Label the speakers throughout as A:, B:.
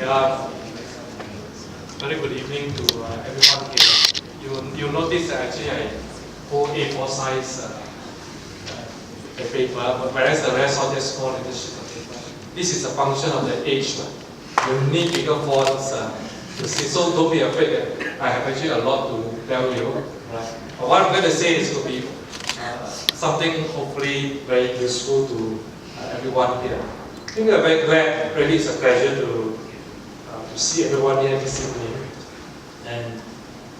A: Yeah, very good evening to everyone here. You notice that actually I hold A4 size paper, but whereas the rest are just small little sheets of paper. This is a function of the age. You need bigger fonts to see, so don't be afraid that I have actually a lot to tell you. Right? But what I'm going to say is going to be something hopefully very useful to everyone here. I think we are very glad, really it's a pleasure to see everyone here this evening. And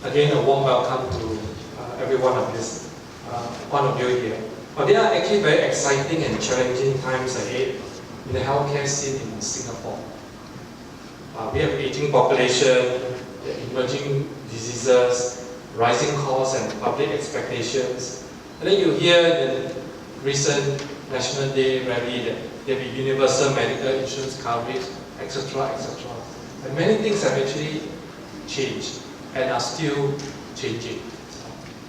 A: again, a warm welcome to every one of you here. But there are actually very exciting and challenging times ahead in the healthcare scene in Singapore. We have aging population, emerging diseases, rising costs and public expectations. And then you hear the recent National Day rally that there will be universal medical insurance coverage, etc., etc. And many things have actually changed and are still changing.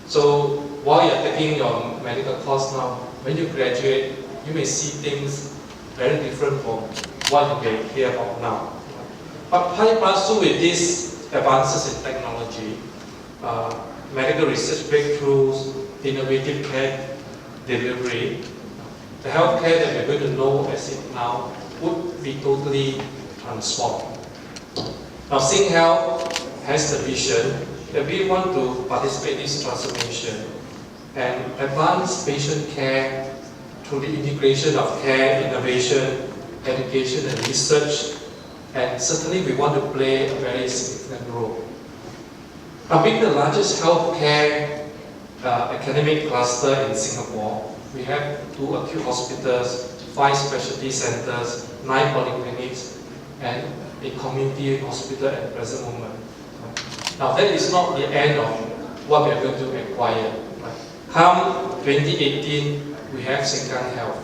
A: So while you're taking your medical course now, when you graduate, you may see things very different from what you can hear about now. But plus with these advances in technology, medical research breakthroughs, innovative care delivery, the healthcare that we're going to know as it now would be totally transformed. Now, SingHealth has the vision that we want to participate in this transformation and advance patient care through the integration of care, innovation, education and research, and certainly we want to play a very significant role. Now, being the largest healthcare academic cluster in Singapore, we have 2 acute hospitals, 5 specialty centers, 9 polyclinics, and a community hospital at the present moment. Now, that is not the end of what we are going to acquire. Come 2018, we have SingHealth.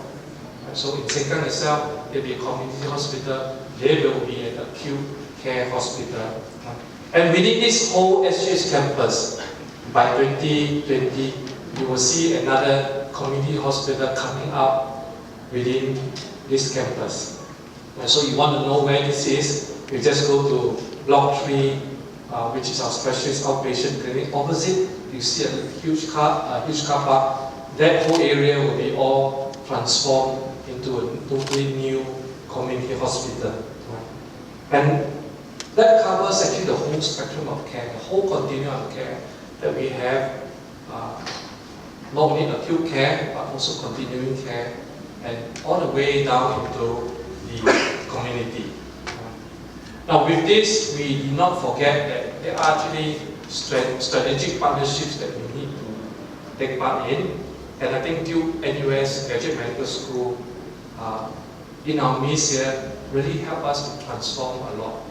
A: So in SingHealth itself, there will be a community hospital, there will be an acute care hospital. And within this whole SGH campus, by 2020, you will see another community hospital coming up within this campus. So you want to know where this is, you just go to Block 3, which is our specialist outpatient clinic. Opposite, you see a huge car park. That whole area will be all transformed into a totally new community hospital. And that covers actually the whole spectrum of care, the whole continuum of care that we have, not only acute care, but also continuing care, and all the way down into the community. Now with this, we do not forget that there are actually strategic partnerships that we need to take part in. And I think NUS Graduate Medical School in our midst here really help us to transform a lot.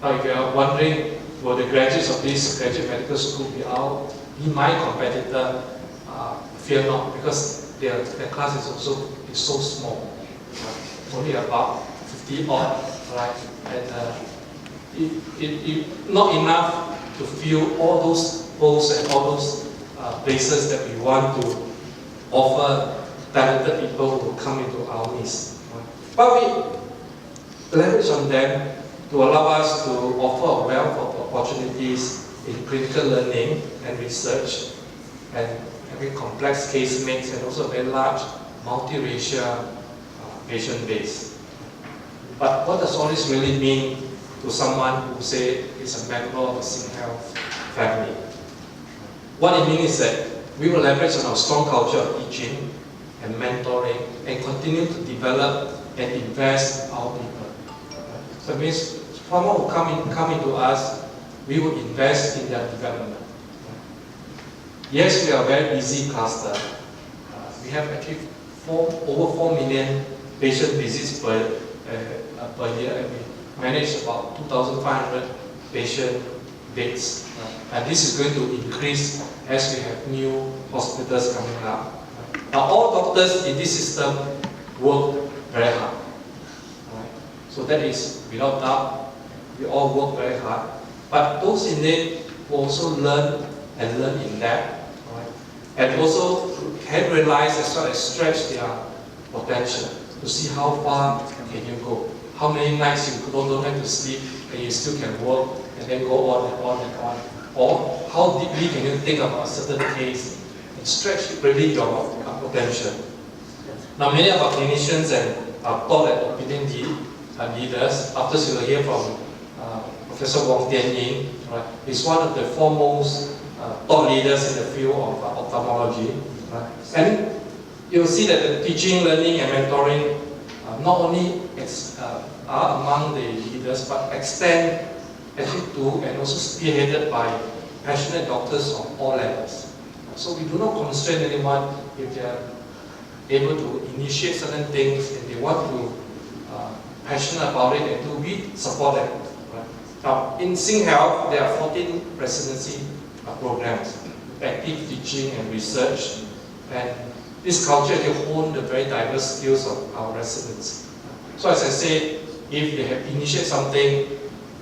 A: Now if you are wondering, will the graduates of this Graduate Medical School be my competitor? Fear not, because their class is also so small. Only about 50 odd, right? And not enough to fill all those posts and all those places that we want to offer talented people who come into our midst. But we leverage on them to allow us to offer a wealth of opportunities in critical learning and research, and having complex case mix and also a very large multiracial patient base. But what does all this really mean to someone who say is a member of a SingHealth family? What it means is that we will leverage on our strong culture of teaching and mentoring and continue to develop and invest in our people. So it means someone who come into us, we will invest in their development. Yes, we are a very busy cluster. We have actually over 4 million patient visits per year, and we manage about 2,500 patient beds. And this is going to increase as we have new hospitals coming up. Now, all doctors in this system work very hard. So that is without doubt, we all work very hard. But those in need will also learn and learn in depth, and also can realize as well as stretch their potential to see how far can you go. how many nights you don't have to sleep and you still can work and then go on and on and on. Or how deeply can you think about a certain case and stretch really your potential. Now many of our clinicians and our thought and opinion leaders, after you will hear from Professor Wong Tianying, right, is one of the foremost thought leaders in the field of ophthalmology. Right? And you'll see that the teaching, learning, and mentoring not only are among the leaders, but extend actually to and also spearheaded by passionate doctors of all levels. So we do not constrain anyone if they are able to initiate certain things and they want to passionate about it, and do we support them. Right? Now in SingHealth there are 14 residency programs, active teaching and research, and this culture will hone the very diverse skills of our residents. So as I said, if they have initiated something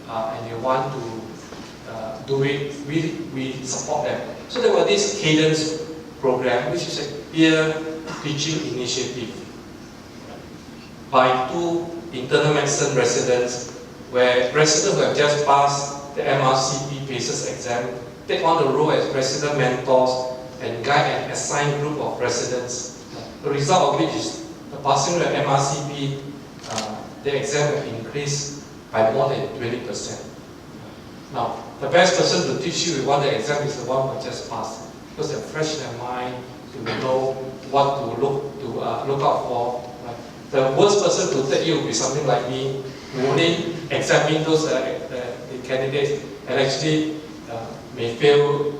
A: and they want to do it, we support them. So there was this cadence program, which is a peer teaching initiative by 2 internal medicine residents, where residents who have just passed the MRCP PACES exam take on the role as resident mentors and guide an assigned group of residents. The result of which is the passing rate of MRCP, the exam will increase by more than 20%. Now, the best person to teach you what the exam is the one who just passed, because they're fresh in their mind, you will know what to look out for. Right? The worst person to take you will be something like me, who only examine those the candidates and actually may fail.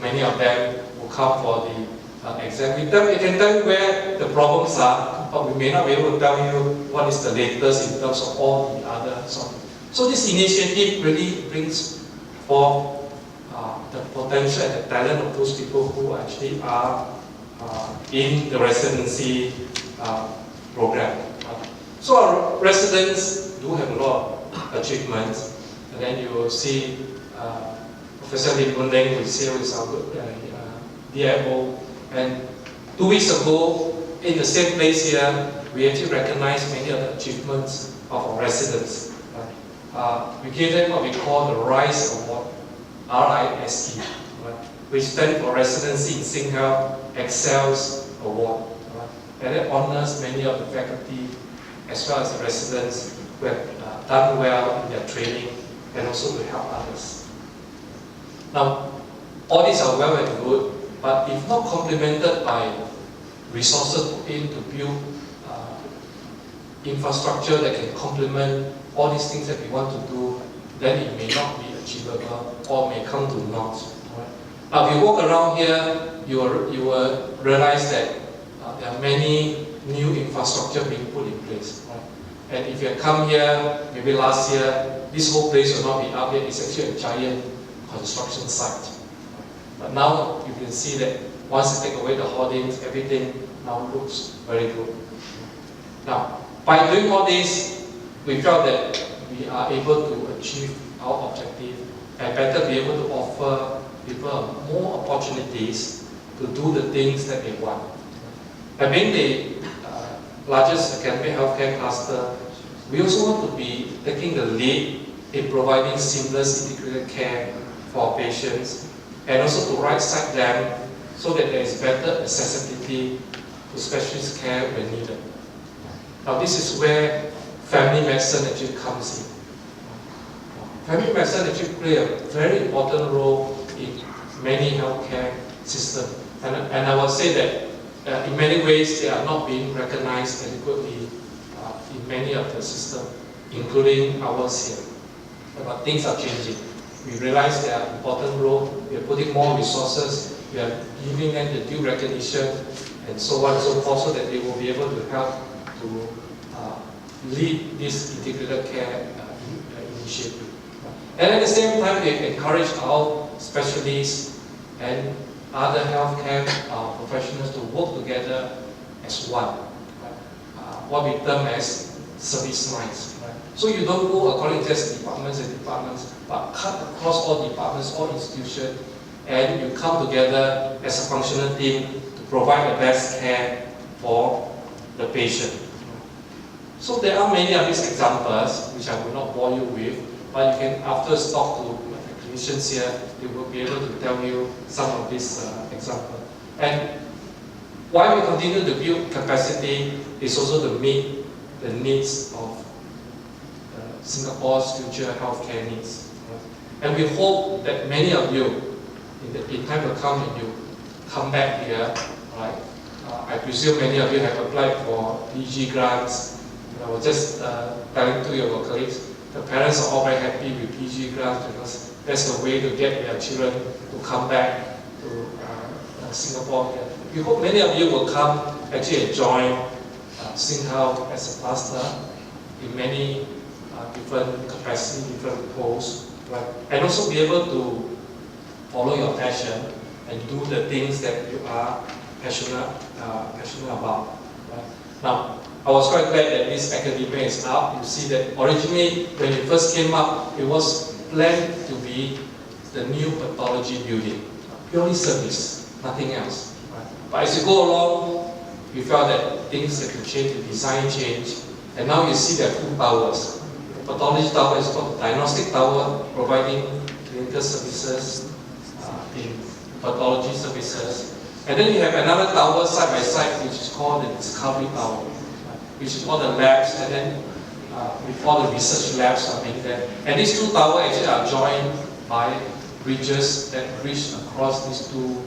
A: Many of them will come for the exam. We can tell you where the problems are, but we may not be able to tell you what is the latest in terms of all the other. So this initiative really brings forth the potential and the talent of those people who actually are in the residency program. So our residents do have a lot of achievements, and then you will see Professor Lim Boon Leng, who is here with our DIO, and 2 weeks ago, in the same place here, we actually recognized many of the achievements of our residents. We gave them what we call the RISE Award, RISE, right, which stands for Residency in SingHealth Excels Award. Right, and it honors many of the faculty as well as the residents who have done well in their training and also to help others. Now, all these are well and good, but if not complemented by resources put in to build infrastructure that can complement all these things that we want to do, then it may not be achievable or may come to naught. Right? Now, if you walk around here, you will realize that there are many new infrastructure being put in place. Right? And if you had come here, maybe last year, this whole place will not be up yet. It's actually a giant construction site. But now you can see that once you take away the hoardings, everything now looks very good. Now, by doing all this, we felt that we are able to achieve our objective and better be able to offer people more opportunities to do the things that they want. By being the largest academic healthcare cluster, we also want to be taking the lead in providing seamless integrated care for our patients and also to right-side them so that there is better accessibility to specialist care when needed. Now this is where family medicine actually comes in. Family medicine actually plays a very important role in many healthcare systems. And I will say that in many ways they are not being recognized adequately in many of the systems, including ours here. But things are changing. We realize they are important role, we are putting more resources, we are giving them the due recognition and so on and so forth so that they will be able to help to lead this integrated care initiative. And at the same time, we encourage our specialists and other healthcare professionals to work together as one. What we term as service lines. Right? So you don't go according to just departments and departments, but cut across all departments, all institutions, and you come together as a functional team to provide the best care for the patient. So there are many of these examples, which I will not bore you with, but you can after talk to the clinicians here, they will be able to tell you some of these examples. And why we continue to build capacity is also to meet the needs of Singapore's future healthcare needs. And we hope that many of you, in time to come, when you come back here, right? I presume many of you have applied for PG grants. I was just telling to your colleagues, the parents are all very happy with PG grants because that's the way to get their children to come back to Singapore here. We hope many of you will come actually join SingHealth as a pastor in many different capacity, different posts, right? And also be able to follow your passion and do the things that you are passionate about. Right? Now, I was quite glad that this academia is up. You see that originally, when it first came up, it was planned to be the new pathology building, purely service, nothing else. Right? But as you go along, we felt that things had to change, the design changed, and now you see there are two towers. The pathology tower is called the diagnostic tower, providing clinical services in pathology services. And then you have another tower side by side, which is called the discovery tower, which is all the labs, and then with all the research labs are being there. And these two towers actually are joined by bridges that bridge across these two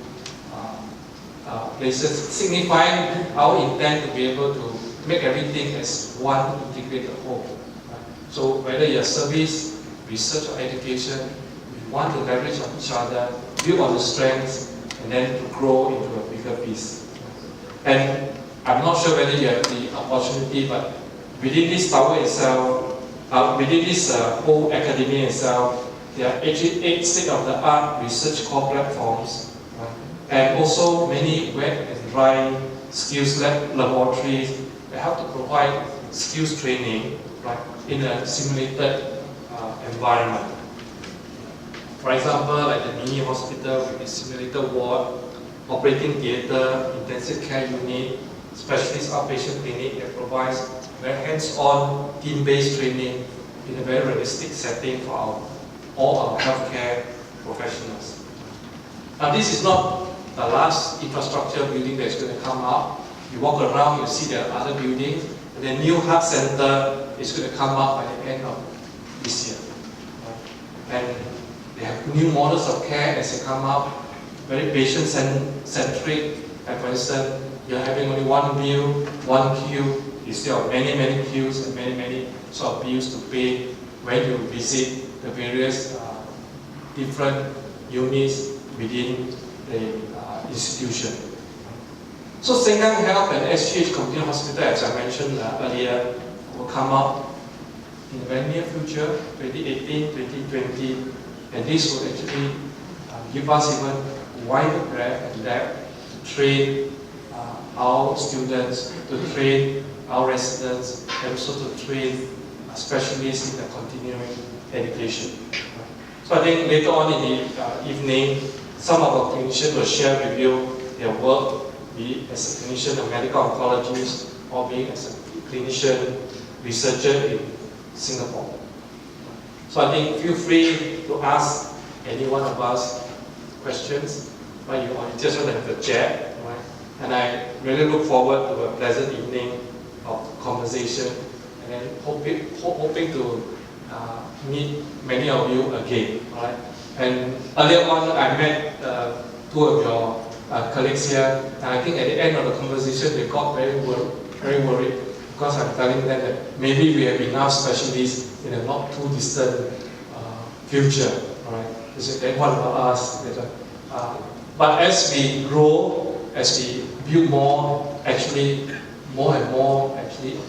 A: places, signifying our intent to be able to make everything as one integrated whole. Right? So whether you're service, research or education, we want to leverage on each other, build on the strengths, and then to grow into a bigger piece. And I'm not sure whether you have the opportunity, but within this tower itself, within this whole academia itself, there are actually 8 state-of-the-art research core platforms, right? And also many wet and dry skills laboratories that help to provide skills training, right, in a simulated environment. For example, like the mini hospital with a simulated ward, operating theatre, intensive care unit, specialist outpatient clinic that provides very hands-on, team-based training in a very realistic setting for all our healthcare professionals. Now, this is not the last infrastructure building that's going to come up. You walk around, you see there are other buildings, and the new heart center is going to come up by the end of this year. And they have new models of care as they come up, very patient-centric. And for instance, you're having only one bill, one queue, instead of many queues and many sort of bills to pay when you visit the various different units within the institution. So SingHealth and SGH Community Hospital, as I mentioned earlier, will come up in the very near future, 2018, 2020, and this will actually give us even wider breadth and depth to train our students, to train our residents, and also to train specialists in the continuing education. So I think later on in the evening, some of our clinicians will share with you their work, be it as a clinician, a medical oncologist, or being as a clinician researcher in Singapore. So I think feel free to ask any one of us questions, but you just want to have a chat, right? And I really look forward to a pleasant evening of conversation, and then hoping to meet many of you again, right? And earlier on, I met 2 of your colleagues here, and I think at the end of the conversation, they got very worried because I'm telling them that maybe we have enough specialists in a not too distant future, right? They said, then what about us? But as we grow, as we build more, actually, more and more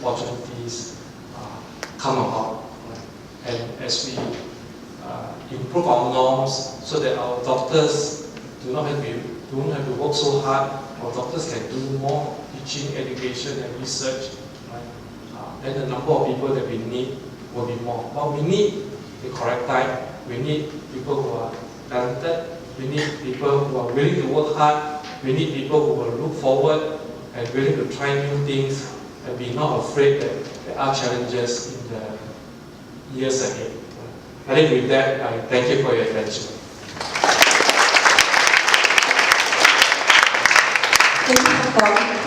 A: opportunities come about. Right? And as we improve our norms so that our doctors do not have to work so hard, our doctors can do more teaching, education, and research. Right? Then the number of people that we need will be more. But we need the correct time. We need people who are talented. We need people who are willing to work hard. We need people who will look forward and willing to try new things and be not afraid that the are challenges in the years ahead. I think with that, I thank you for your attention.
B: Thank you, Fong.